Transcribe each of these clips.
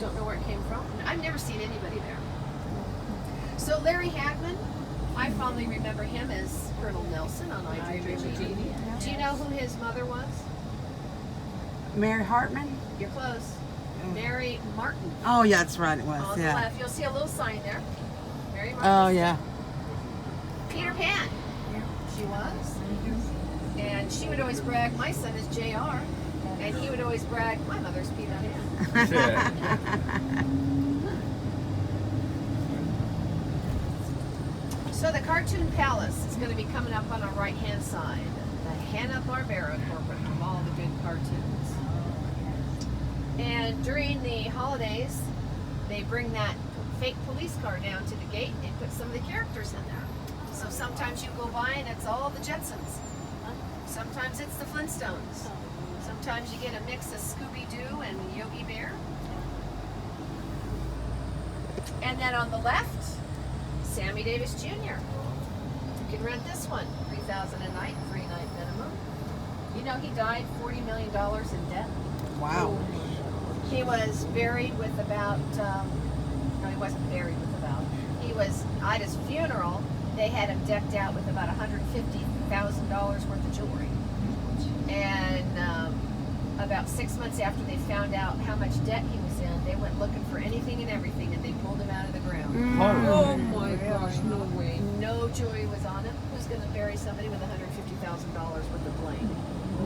Don't know where it came from. I've never seen anybody there. So Larry Hagman, I fondly remember him as Colonel Nelson on I Dream of Jeannie. Do you know who his mother was? Mary Hartman? You're close. Mary Martin. Oh, yeah, that's right. It was. On the left, you'll see a little sign there. Mary Martin. Oh, yeah. Peter Pan. She was. And she would always brag, my son is JR. And he would always brag, my mother's Peter Pan. So the Cartoon Palace is going to be coming up on our right-hand side. The Hanna-Barbera corporate from all the good cartoons. And during the holidays, they bring that fake police car down to the gate and put some of the characters in there. So sometimes you go by and it's all the Jetsons. Sometimes it's the Flintstones. Sometimes you get a mix of Scooby-Doo and Yogi Bear. And then on the left, Sammy Davis Jr. You can rent this one, $3,000 a night, 3-night minimum. You know he died $40 million in debt. Wow. He was buried with about, no, he wasn't buried with about. He was, at his funeral, they had him decked out with about $150,000 worth of jewelry. And about 6 months after they found out how much debt he was in, they went looking for anything and everything, and they pulled him out of the ground. Oh my gosh, no way. No jewelry was on him. Who's going to bury somebody with $150,000 worth of bling?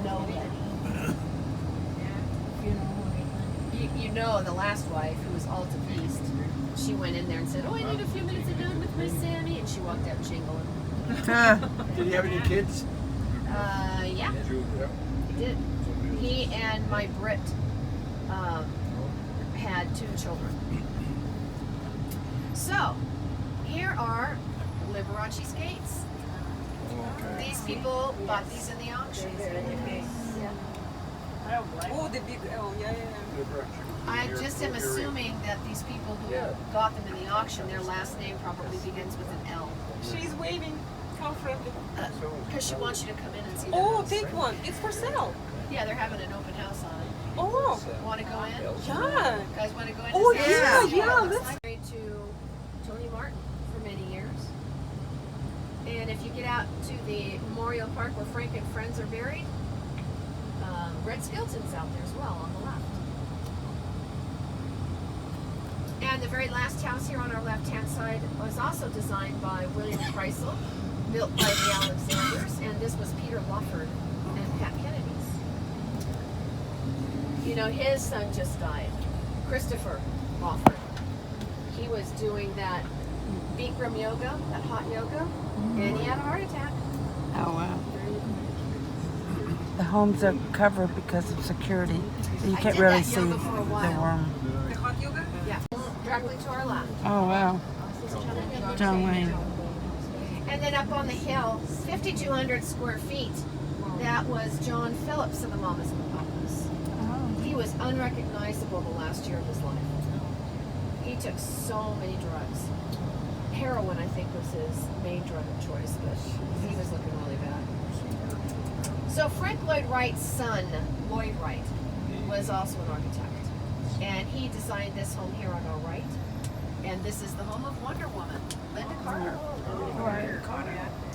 Nobody. You know, the last wife, who was Alta Beast, she went in there and said, oh, I need a few minutes alone with my Sammy, and she walked out jingling. Did he have any kids? Yeah, he did. He and my Brit had 2 children. So, here are Liberace skates. These people bought these in the auction. Oh, the big, oh, yeah. I just am assuming that these people who got them in the auction, their last name probably begins with an L. She's waving. How friendly. Because she wants you to come in and see them. Oh, take one. It's for sale. Yeah, they're having an open house on it. Oh. Want to go in? Yeah. You guys want to go in? Oh, and see yeah, it? yeah, It looks let's- like married to Tony Martin for many years. And if you get out to the Memorial Park where Frank and friends are buried, Red Skelton's out there as well on the left. And the very last house here on our left-hand side was also designed by William Kreisel, built by the Alexanders, and this was Peter Lawford and Pat Kennedy's. You know, his son just died, Christopher Lawford. He was doing that Bikram yoga, that hot yoga, and he had a heart attack. Oh, wow. The homes are covered because of security. You can't did really that see yoga the for a while. room. The hot yoga? Yeah, directly to our left. Oh, wow. John Wayne. And then up on the hill, 5,200 square feet, that was John Phillips of the Mamas and the Papas. He was unrecognizable the last year of his life. He took so many drugs. Heroin, I think, was his main drug of choice, but he was looking really bad. So Frank Lloyd Wright's son, Lloyd Wright, was also an architect. And he designed this home here on our right. And this is the home of Wonder Woman, Linda Carter.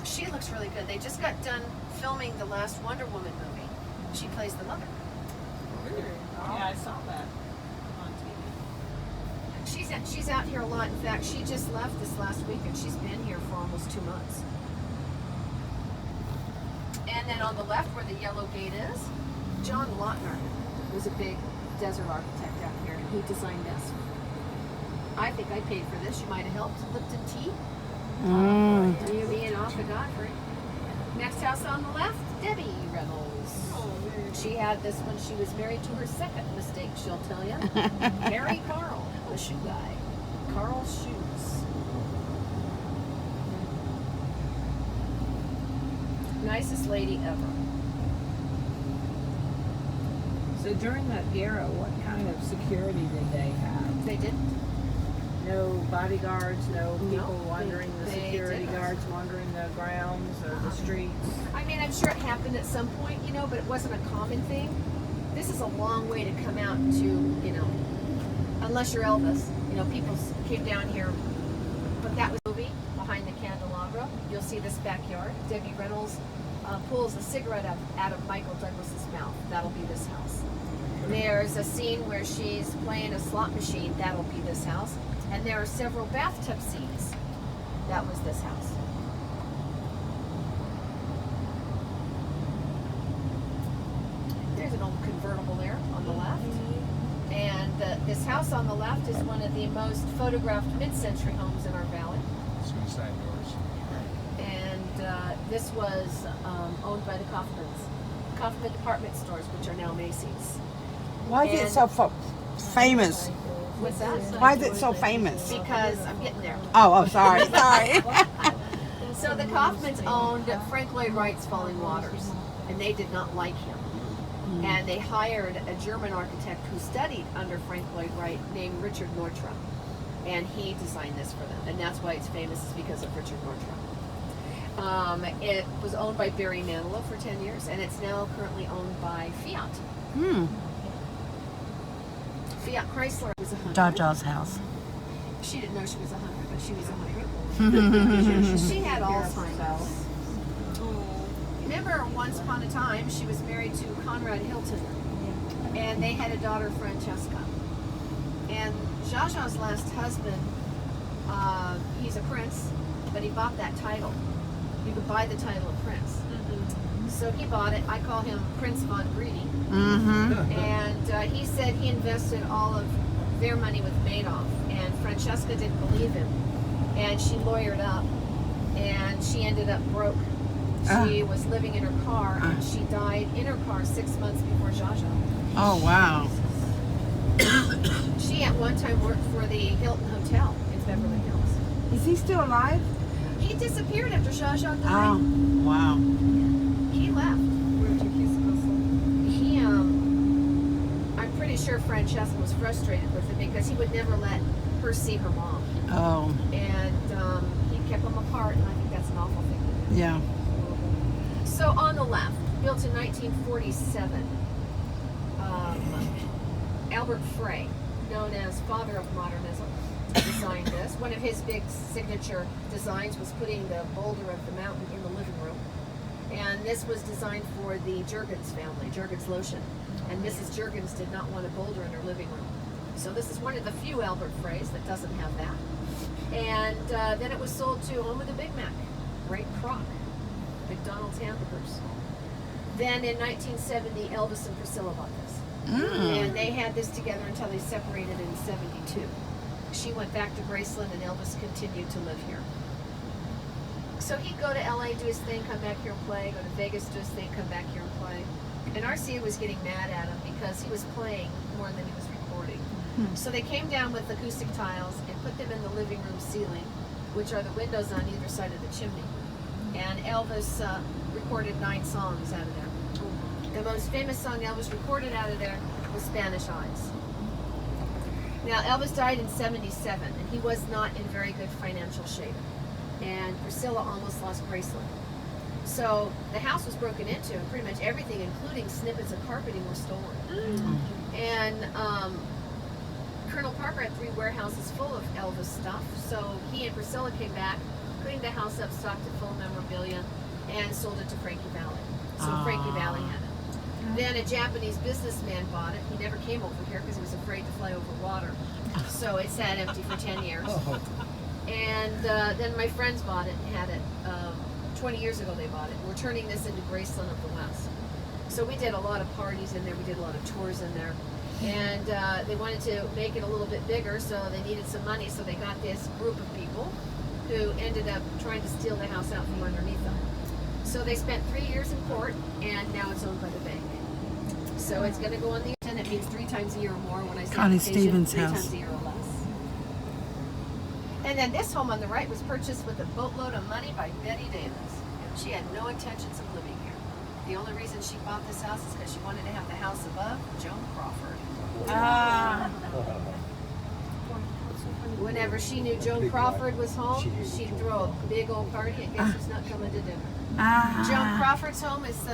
She looks really good. They just got done filming the last Wonder Woman movie. She plays the mother. Yeah, I saw that on TV. She's out here a lot. In fact, she just left this last week and she's been here for almost 2 months. And then on the left where the yellow gate is, John Lautner was a big desert architect out here. He designed this. I think I paid for this. You might have helped. Lipton Tea. You, me, and Arthur Godfrey. Next house on the left, Debbie Reynolds. She had this when she was married to her second mistake, she'll tell you. Harry Carl, the shoe guy. Carl's Shoes. Nicest lady ever. So during that era, what kind of security did they have? They didn't. No bodyguards, no people No, wandering, the they security didn't. guards wandering the grounds or the streets? I mean, I'm sure it happened at some point, but it wasn't a common thing. This is a long way to come out to, unless you're Elvis. You know, people came down here, but that was the movie behind the candelabra. You'll see this backyard. Debbie Reynolds pulls a cigarette out of Michael Douglas's mouth. That'll be this house. There's a scene where she's playing a slot machine. That'll be this house. And there are several bathtub scenes. That was this house. There's an old convertible there on the left. And this house on the left is one of the most photographed mid-century homes in our valley. Suicide doors. And this was owned by the Kaufman department stores, which are now Macy's. Why is it And- so famous? What's that? Why is it so famous? Because I'm getting there. Oh, sorry, sorry. So the Kaufmans owned Frank Lloyd Wright's Falling Waters, and they did not like him. And they hired a German architect who studied under Frank Lloyd Wright named Richard Nortra. And he designed this for them. And that's why it's famous, is because of Richard Nortra. It was owned by Barry Manilow for 10 years, and it's now currently owned by Fiat. Fiat Chrysler was 100. Jaja's house. She didn't know she was 100, but she was 100. She had Alzheimer's. Remember, once upon a time, she was married to Conrad Hilton, and they had a daughter, Francesca. And Jaja's last husband, he's a prince, but he bought that title. You could buy the title of prince. So he bought it. I call him Prince Von Greedy. And he said he invested all of their money with Madoff, and Francesca didn't believe him, and she lawyered up, and she ended up broke. She was living in her car, and she died in her car 6 months before Jaja. Oh, wow. She at one time worked for the Hilton Hotel in Beverly Hills. Is he still alive? He disappeared after Jaja died. Oh, wow. He left. He, I'm pretty sure Francesca was frustrated with him because he would never let her see her mom. Oh, And he kept them apart, and I think that's an awful thing to do. yeah. So on the left, built in 1947, Albert Frey, known as father of modernism, designed this. One of his big signature designs was putting the boulder of the mountain in the living room. And this was designed for the Juergens family, Juergens Lotion. And Mrs. Juergens did not want a boulder in her living room. So this is one of the few Albert Freys that doesn't have that. And then it was sold to home of the Big Mac, Ray Kroc, McDonald's hamburgers. Then in 1970, Elvis and Priscilla bought this. And they had this together until they separated in 72. She went back to Graceland, and Elvis continued to live here. So he'd go to LA, do his thing, come back here and play, go to Vegas, do his thing, come back here and play. And RCA was getting mad at him because he was playing more than he was recording. So they came down with acoustic tiles and put them in the living room ceiling, which are the windows on either side of the chimney. And Elvis recorded 9 songs out of there. The most famous song Elvis recorded out of there was Spanish Eyes. Now, Elvis died in 77, and he was not in very good financial shape. And Priscilla almost lost Graceland. So the house was broken into, and pretty much everything, including snippets of carpeting, was stolen. And Colonel Parker had 3 warehouses full of Elvis stuff. So he and Priscilla came back, cleaned the house up, stocked it full of memorabilia, and sold it to Frankie Valli. So Frankie Valli had it. Then a Japanese businessman bought it. He never came over here because he was afraid to fly over water. So it sat empty for 10 years. And then my friends bought it and had it. 20 years ago they bought it. We're turning this into Graceland of the West. So we did a lot of parties in there. We did a lot of tours in there. And they wanted to make it a little bit bigger, so they needed some money. So they got this group of people who ended up trying to steal the house out from underneath them. So they spent 3 years in court, and now it's owned by the bank. So it's going to go on the and it means 3 times a year or more. When I say Connie vacation, Stevens' 3 house. times a year or less. And then this home on the right was purchased with a boatload of money by Betty Davis. And she had no intentions of living here. The only reason she bought this house is because she wanted to have the house above Joan Crawford. Whenever she knew Joan Crawford was home, she'd throw a big old party, and guess who's not coming to dinner? Joan Crawford's home is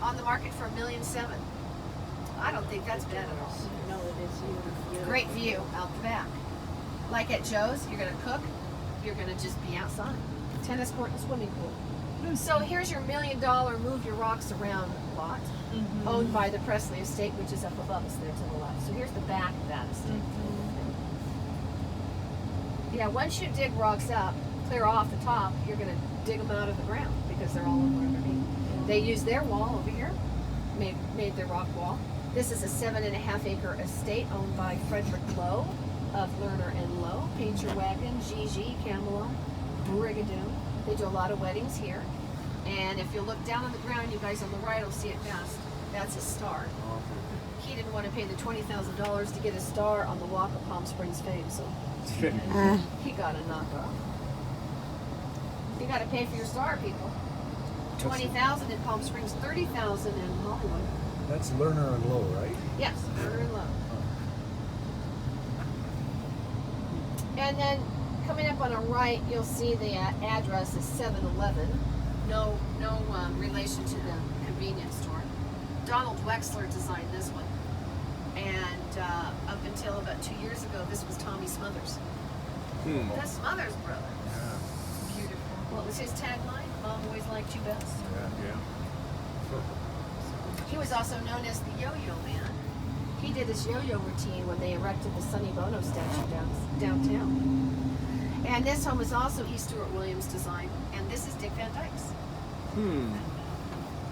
on the market for $1.7 million. I don't think that's bad at all. No, it is beautiful. Great view out the back. Like at Joe's, you're gonna cook, you're gonna just be outside. Tennis court and swimming pool. So here's your $1 million move your rocks around lot, owned by the Presley estate, which is up above us there to the left. So here's the back of that estate. Yeah, once you dig rocks up, clear off the top, you're gonna dig them out of the ground because they're all over underneath. They use their wall over here, made their rock wall. This is a 7.5 acre estate owned by Frederick Lowe of Lerner and Lowe, Paint Your Wagon, Gigi, Camelot, Brigadoon. They do a lot of weddings here. And if you look down on the ground, you guys on the right will see it best. That's a star. He didn't want to pay the $20,000 to get a star on the Walk of Palm Springs fame, so he got a knockoff. You got to pay for your star, people. $20,000 in Palm Springs, $30,000 in Hollywood. That's Lerner and Lowe, right? Yes, Lerner and Lowe. And then coming up on our right, you'll see the address is 7-Eleven. No relation to the convenience store. Donald Wexler designed this one. And up until about 2 years ago, this was Tommy Smothers. The Smothers brother. Beautiful. What was his tagline? Mom always liked you best. He was also known as the Yo-Yo Man. He did his yo-yo routine when they erected the Sonny Bono statue downtown. And this home is also E. Stewart Williams' design, and this is Dick Van Dyke's.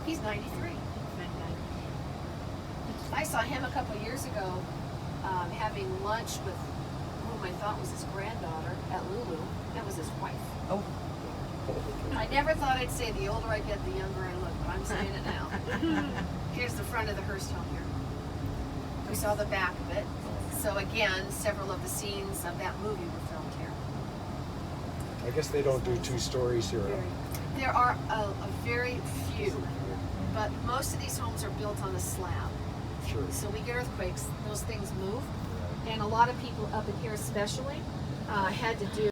He's 93. I saw him a couple of years ago having lunch with whom I thought was his granddaughter at Lulu. That was his wife. Oh. I never thought I'd say the older I get, the younger I look, but I'm saying it now. Here's the front of the Hearst home here. We saw the back of it. So again, several of the scenes of that movie were filmed here. I guess they don't do 2 stories here. There are a very few, but most of these homes are built on a slab. Sure. So we get earthquakes, those things move. And a lot of people up in here especially had to do